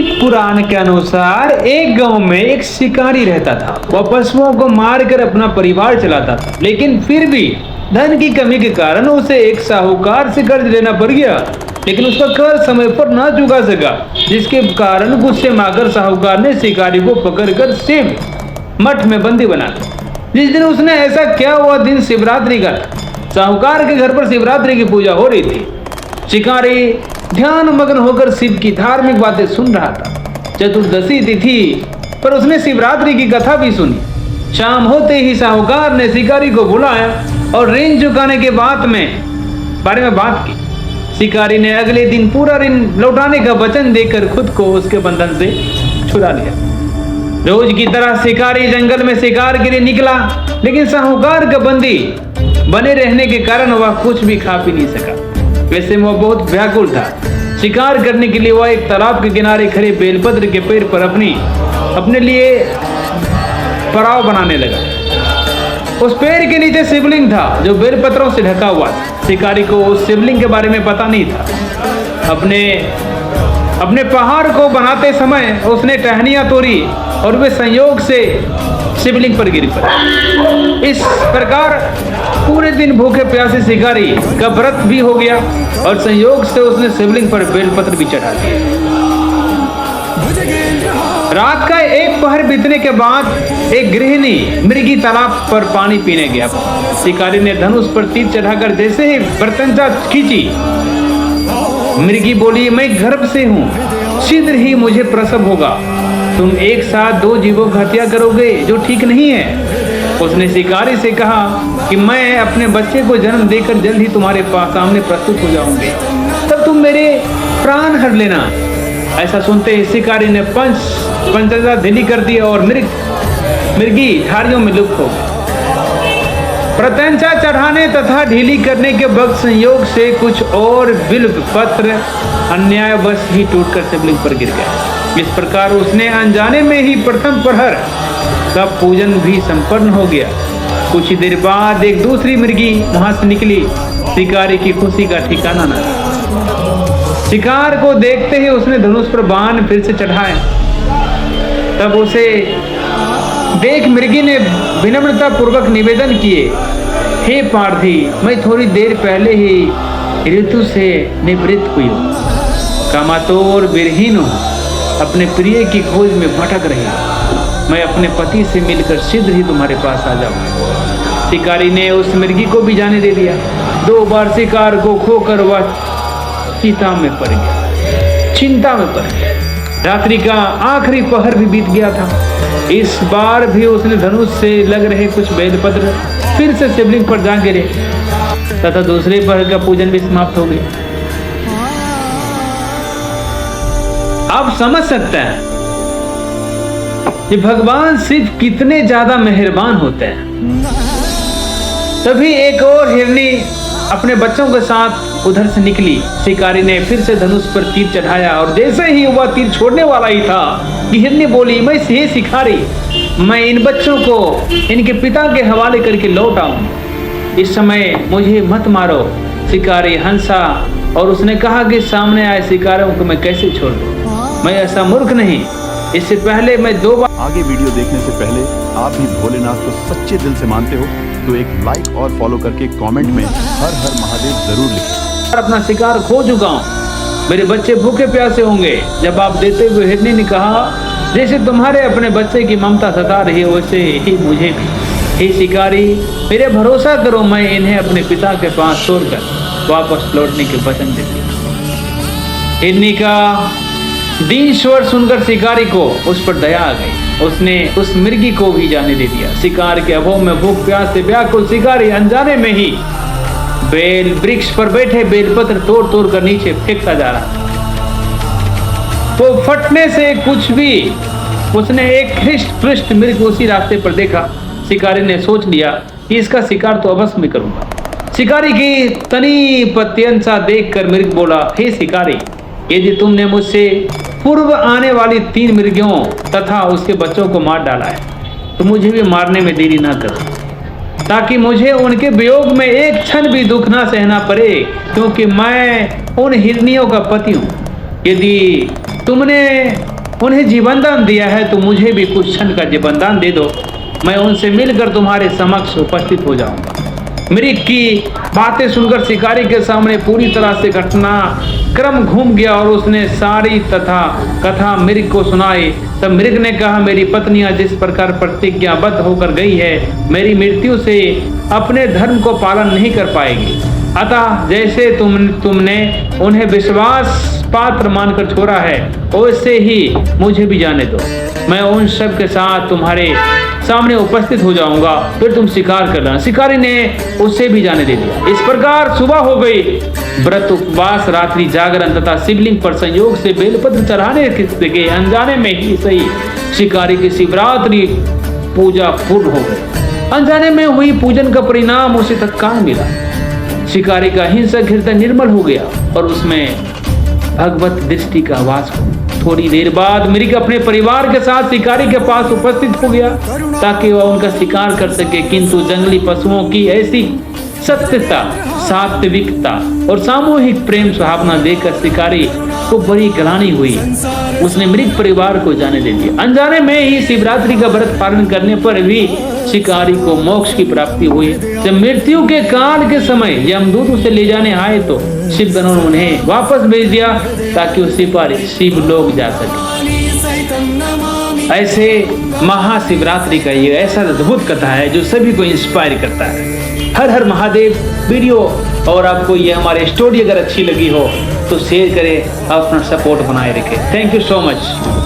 लिखित पुराण के अनुसार एक गांव में एक शिकारी रहता था। वह पशुओं को मारकर अपना परिवार चलाता था, लेकिन फिर भी धन की कमी के कारण उसे एक साहूकार से कर्ज लेना पड़ गया, लेकिन उसका कर्ज समय पर ना चुका सका, जिसके कारण गुस्से में आकर साहूकार ने शिकारी को पकड़कर शिव मठ में बंदी बना दिया। जिस दिन उसने ऐसा किया वह दिन शिवरात्रि का था। साहूकार के घर पर शिवरात्रि की पूजा हो रही थी। शिकारी ध्यान मग्न होकर शिव की धार्मिक बातें सुन रहा था। चतुर्दशी तिथि पर उसने शिवरात्रि की कथा भी सुनी। शाम होते ही साहूकार ने शिकारी को बुलाया और ऋण चुकाने के बारे में बात की। शिकारी ने अगले दिन पूरा ऋण लौटाने का वचन देकर खुद को उसके बंधन से छुड़ा लिया। रोज की तरह शिकारी जंगल में शिकार के लिए निकला, लेकिन साहूकार का बंदी बने रहने के कारण वह कुछ भी खा पी नहीं सका। वैसे वह बहुत व्याकुल था। शिकार करने के लिए वह एक तालाब के किनारे खड़े बेलपत्र के पेड़ पर अपने लिए पड़ाव बनाने लगा। उस पेड़ के नीचे शिवलिंग था जो बेलपत्रों से ढका हुआ था। शिकारी को उस शिवलिंग के बारे में पता नहीं था। अपने पहाड़ को बनाते समय उसने टहनियां तोड़ी और वे संयोग से शिवलिंग पर गिर पड़े। इस प्रकार पूरे दिन भूखे प्यासे शिकारी का व्रत भी हो गया और संयोग से उसने शिवलिंग पर बेलपत्र भी चढ़ा दिया। रात का एक पहर बीतने के बाद एक गृहिणी मृगी तालाब पर पानी पीने गया। शिकारी ने धनुष पर तीर चढ़ाकर जैसे ही प्रत्यंचा खींची, मृगी बोली, मैं गर्भ से हूँ, शीघ्र ही मुझे प्रसव होगा। तुम एक साथ दो जीवों की हत्या करोगे जो ठीक नहीं है। उसने शिकारी से कहा कि मैं अपने बच्चे को जन्म देकर जल्द ही तुम्हारे पास सामने प्रस्तुत हो जाऊंगी, तब तुम मेरे प्राण हर लेना। ऐसा सुनते ही शिकारी ने पंचजा ढीली कर दिया और मृगी झाड़ियों में लुप्त हो गई। प्रत्यंचा चढ़ाने तथा ढीली करने के वक्त संयोग से कुछ और बिल्व पत्र अन्यायवश ही टूटकर शिवलिंग पर गिर गया। इस प्रकार उसने अनजाने में ही प्रथम प्रहर का पूजन भी संपन्न हो गया। कुछ ही देर बाद एक दूसरी मृगी वहां से निकली। शिकारी की खुशी का ठिकाना न था। शिकार को देखते ही उसने धनुष पर बाण फिर से चढ़ाए। तब उसे देख मृगी ने विनम्रता पूर्वक निवेदन किए, हे पार्थी, मैं थोड़ी देर पहले ही ऋतु से निवृत्त हुई हूँ, कामातोर विरहीन हूँ, अपने प्रिय की खोज में भटक रही हूँ। मैं अपने पति से मिलकर शीघ्र ही तुम्हारे पास आ जाऊंगा। शिकारी ने उस मृगी को भी जाने दे दिया। 2 बार शिकार को खोकर वह चिंता में पड़ गया। रात्रि का आखिरी पहर भी बीत गया था। इस बार भी उसने धनुष से लग रहे कुछ बेलपत्र फिर से शिवलिंग पर जा गिरे तथा दूसरे पहर का पूजन भी समाप्त हो गया। आप समझ सकते हैं कि भगवान शिव कितने ज्यादा मेहरबान होते हैं। तभी एक और हिरनी अपने बच्चों के साथ उधर से निकली। शिकारी ने फिर से धनुष पर तीर चढ़ाया और जैसे ही वह तीर छोड़ने वाला ही था कि हिरनी बोली, मैं हे शिकारी, मैं इन बच्चों को इनके पिता के हवाले करके लौट आऊं। इस समय मुझे मत मारो। शिकारी हंसा और उसने कहा कि सामने आए शिकारियों को मैं कैसे छोड़ दूं? मैं ऐसा मूर्ख नहीं। इससे पहले मैं 2 बार आगे वीडियो देखने से पहले आप भी भोलेनाथ को सच्चे दिल से मानते हो तो एक लाइक और फॉलो करके कमेंट में हर हर महादेव जरूर लिखें। अपना शिकार खो चुका हूँ, मेरे बच्चे भूखे प्यासे होंगे। जब आप देते हुए हिरनी ने कहा, जैसे तुम्हारे अपने बच्चे की ममता सता रही है वैसे ही मुझे भी। हे शिकारी, मेरे भरोसा करो, मैं इन्हें अपने पिता के पास छोड़कर वापस लौटने के वचन देती हूँ। हिरनी का दीन स्वर सुनकर शिकारी को उस पर दया आ गई। उसने उस मृगी को भी जाने दे दिया। शिकार के अभाव में भूख प्यास से व्याकुल शिकारी अनजाने में ही बेल वृक्ष पर बैठे बेलपत्र तोड़ तोड़ कर नीचे फेंकता जा रहा था। तो फटने से कुछ भी उसने एक हृष्ट पृष्ठ मृग उसी रास्ते पर देखा। शिकारी ने सोच लिया कि इसका शिकार तो अवश्य मैं करूंगा। शिकारी की तनी प्रत्यंचा देखकर मृग बोला, हे शिकारी, यदि तुमने मुझसे पूर्व आने वाली 3 मृगियों तथा उसके बच्चों को मार डाला है तो मुझे भी मारने में देरी ना करो, ताकि मुझे उनके वियोग में एक क्षण भी दुख ना सहना पड़े, क्योंकि मैं उन हिरनियों का पति हूँ। यदि तुमने उन्हें जीवन दान दिया है तो मुझे भी कुछ क्षण का जीवन दान दे दो। मैं उनसे मिलकर तुम्हारे समक्ष उपस्थित हो जाऊंगा। मृग की बातें सुनकर शिकारी के सामने पूरी तरह से घटना क्रम घूम गया और उसने सारी कथा मृग को सुनाई। तब मृग ने कहा, मेरी पत्नियां जिस प्रकार प्रतिज्ञाबद्ध होकर गई है, मेरी मृत्यु से अपने धर्म को पालन नहीं कर पाएगी। अतः जैसे तुमने उन्हें विश्वास पात्र मानकर छोड़ा है, वैसे ही मुझे भी जाने दो। मैं उन सब के साथ तुम्हारे सामने उपस्थित हो जाऊंगा, फिर तुम शिकार कर लेना। शिकारी ने उसे भी जाने दे दिया। इस प्रकार सुबह हो गई। व्रत, उपवास, रात्रि जागरण तथा शिवलिंग पर संयोग से बेलपत्र चढ़ाने के अनजाने में ही सही शिकारी की शिवरात्रि पूजा पूर्ण हो गई। अनजाने में हुई पूजन का परिणाम उसे तत्काल मिला। शिकारी का हिंसक हृदय निर्मल हो गया और उसमें भगवत दृष्टि का वास हुआ। थोड़ी देर बाद मृग अपने परिवार के साथ शिकारी के पास उपस्थित हो गया ताकि वह उनका शिकार कर सके, किंतु जंगली पशुओं की ऐसी सत्यता, सात्विकता और सामूहिक प्रेम भावना देखकर शिकारी को बड़ी ग्लानि हुई। उसने मृग परिवार को जाने दे दिया। अनजाने में ही शिवरात्रि का व्रत पालन करने पर भी शिकारी को मोक्ष की प्राप्ति हुई। जब मृत्यु के काल के समय यमदूत उसे ले जाने आए तो शिवगणों ने उन्हें वापस भेज दिया ताकि उसी पर शिव लोग जा सके। ऐसे महाशिवरात्रि का ये ऐसा अद्भुत कथा है जो सभी को इंस्पायर करता है। हर हर महादेव। वीडियो और आपको ये हमारी स्टोरी अगर अच्छी लगी हो तो शेयर करें, अपना सपोर्ट बनाए रखें। Thank you so much.